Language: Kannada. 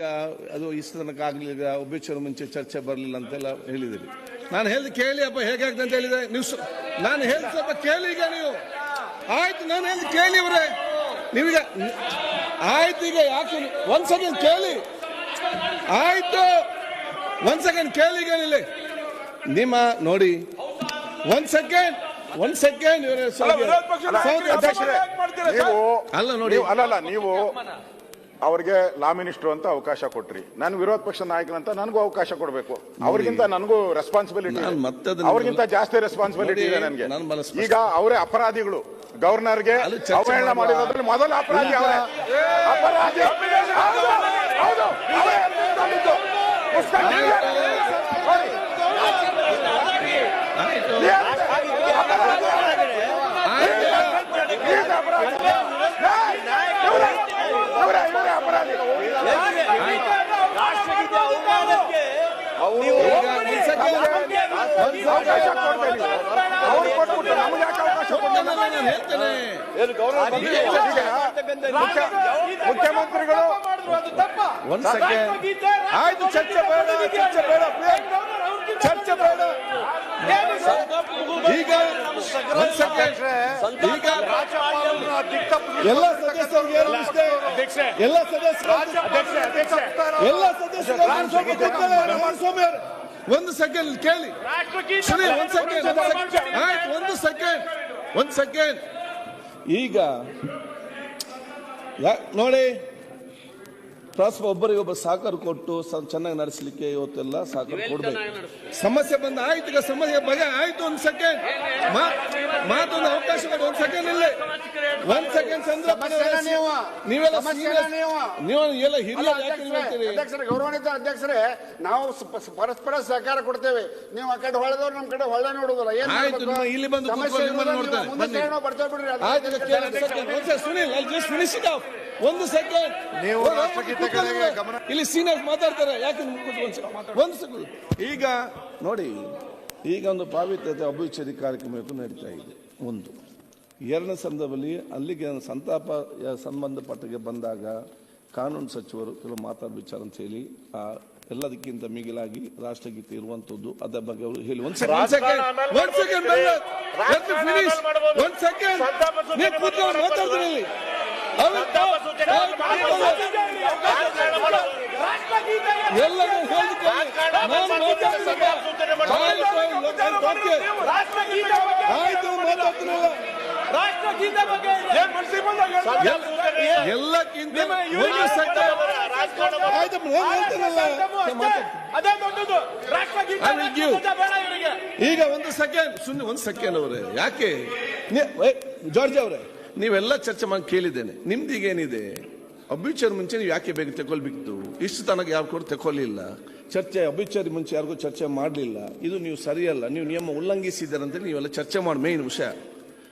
ಅದು ಇಷ್ಟು ತನಕ ಆಗಲಿಲ್ಲ, ಒಬ್ಬಿಚ್ಚರ ಮುಂಚೆ ಚರ್ಚೆ ಬರಲಿಲ್ಲ ಅಂತೆಲ್ಲ ಹೇಳಿದಿರಿ. ನಾನು ಹೇಳಿದ ಕೇಳಿ ಅಪ್ಪ ಹೇಗಾಗ್ತದೆ ಅಂತ ಹೇಳಿದೆ ನೀವು. ನಾನು ಹೇಳಿದ ಸ್ವಲ್ಪ ಕೇಳಿ ಈಗ ನೀವು. ಆಯ್ತು, ನಾನು ಹೇಳಿದ ಕೇಳಿ ಅವರೇ ನೀವೀಗ. ಆಯ್ತು, ಈಗ ಯಾಕೆ ಒಂದ್ ಸೆಕೆಂಡ್ ಕೇಳಿ. ಆಯ್ತು, ಒಂದ್ ಸೆಕೆಂಡ್ ಕೇಳಿ. ಈಗ ನಿಮ್ಮ ನೋಡಿ, ಒಂದ್ ಸೆಕೆಂಡ್ ಅಲ್ಲ ನೋಡಿ, ಅಲ್ಲಲ್ಲ ನೀವು ಅವ್ರಿಗೆ ಲಾ ಮಿನಿಸ್ಟರ್ ಅಂತ ಅವಕಾಶ ಕೊಟ್ರಿ. ನಾನು ವಿರೋಧ ಪಕ್ಷ ನಾಯಕನಂತ ನನಗೂ ಅವಕಾಶ ಕೊಡಬೇಕು. ಅವ್ರಿಗಿಂತ ನನಗೂ ರೆಸ್ಪಾನ್ಸಿಬಿಲಿಟಿ, ಅವ್ರಿಗಿಂತ ಜಾಸ್ತಿ ರೆಸ್ಪಾನ್ಸಿಬಿಲಿಟಿ ಇದೆ ನನಗೆ. ಈಗ ಅವರೇ ಅಪರಾಧಿಗಳು. ಗವರ್ನರ್ಗೆ ಅವಹೇಳನ ಮಾಡಿರೋದ್ರಲ್ಲಿ ಮೊದಲ ಅಪರಾಧಿ ಅವರೇ. ಅಪರಾಧಿ ಮುಖ್ಯಮಂತ್ರಿಗಳು ಒಂದ್ ಸೆಕೆಂಡ್. ಆಯ್ತು, ಚರ್ಚೆ ಬೇಡ. ಈಗ ಒಂದ್ ಸೆಕೆಂಡ್. ಈಗ ಎಲ್ಲ ಸದಸ್ಯರಿಗೆ ಒಂದು ಸೆಕೆಂಡ್ ಕೇಳಿ. ಒಂದ್ ಸೆಕೆಂಡ್. ಈಗ ನೋಡಿ, ಒಬ್ಬರಿಗೊಬ್ಬ ಸಹಕಾರ ಕೊಟ್ಟು ಚೆನ್ನಾಗಿ ನಡೆಸಲಿಕ್ಕೆ ಇವತ್ತೆಲ್ಲ ಸಹಕಾರ ಕೊಡ್ಬೇಕು. ಸಮಸ್ಯೆ ಬಂದ ಆಯ್ತು, ಈಗ ಸಮಸ್ಯೆ ಬಗೆ ಆಯ್ತು. ಒಂದ್ ಸೆಕೆಂಡ್ ಮಾತೊಂದು ಅವಕಾಶ ಕೊಡಿ. ಒಂದ್ ಸೆಕೆಂಡ್ ಇಲ್ಲಿ, ಒಂದ್ ಸೆಕೆಂಡ್. ನೀವೆಲ್ಲ ಹಿರಿಯರು ಯಾಕೆ ಹೇಳ್ತೀರಿ? ಗೌರವಾನ್ವಿತ ಅಧ್ಯಕ್ಷರೇ, ನಾವು ಪರಸ್ಪರ ಸಹಕಾರ ಕೊಡ್ತೇವೆ. ನೀವು ಆ ಕಡೆ ಹೊಳೆದವ್ರು ನಮ್ಮ ಕಡೆ ಹೊಳೆ ನೋಡುದಿಲ್ಲ. ಇಲ್ಲಿ ಬಂದು ಒಂದು ಸೆಕೆಂಡ್. ಇಲ್ಲಿ ಸೀನಿಯರ್ಸ್ ಮಾತಾಡ್ತಾರೆ, ಯಾಕೆ ಒಂದು ಸೆಕೆಂಡ್. ಈಗ ನೋಡಿ, ಈಗ ಒಂದು ಪಾವಿತ್ರ್ಯತೆ ಅಭಿವೃದ್ಧಿ ಕಾರ್ಯಕ್ರಮ ನಡೀತಾ ಇದೆ. ಒಂದು ಎರಡನೇ ಸಂದರ್ಭದಲ್ಲಿ ಅಲ್ಲಿಗೆ ಸಂತಾಪ ಸಂಬಂಧಪಟ್ಟಿಗೆ ಬಂದಾಗ ಕಾನೂನು ಸಚಿವರು ಕೆಲವು ಮಾತಾಡ ವಿಚಾರ ಅಂತ ಹೇಳಿ ಎಲ್ಲದಕ್ಕಿಂತ ಮಿಗಿಲಾಗಿ ರಾಷ್ಟ್ರಗೀತೆ ಇರುವಂತದ್ದು, ಅದರ ಬಗ್ಗೆ ಅವರು ಹೇಳಿ. ಒಂದ್ ಸೆಕೆಂಡ್ ಮಾತಾಡ್ತೀನಿ. ಎಲ್ಲ ಈಗ ಒಂದು ಸೆಕೆಂಡ್ ಅವರೇ, ಯಾಕೆ ಜಾರ್ಜ್ ಅವರೇ, ನೀವೆಲ್ಲ ಚರ್ಚೆ ಮಾಡಿ ಕೇಳಿದ್ದೇನೆ. ನಿಮ್ದೀಗ ಏನಿದೆ, ಅಭ್ಯುಚರ್ ಮುಂಚೆ ನೀವು ಯಾಕೆ ಬೇಗ ತಗೊಳ್ಬೇಕಿತ್ತು? ಇಷ್ಟು ತನಕ ಯಾರು ಕೂಡ ತಗೊಳ್ಳಿಲ್ಲ. ಚರ್ಚೆ ಅಭ್ಯುಚರಿ ಮುಂಚೆ ಯಾರಿಗೂ ಚರ್ಚೆ ಮಾಡಲಿಲ್ಲ. ಇದು ನೀವು ಸರಿಯಲ್ಲ, ನೀವು ನಿಯಮ ಉಲ್ಲಂಘಿಸಿದ್ದೀರಂತ ನೀವೆಲ್ಲ ಚರ್ಚೆ ಮಾಡಿ ಮೇನ್ ವಿಷಯ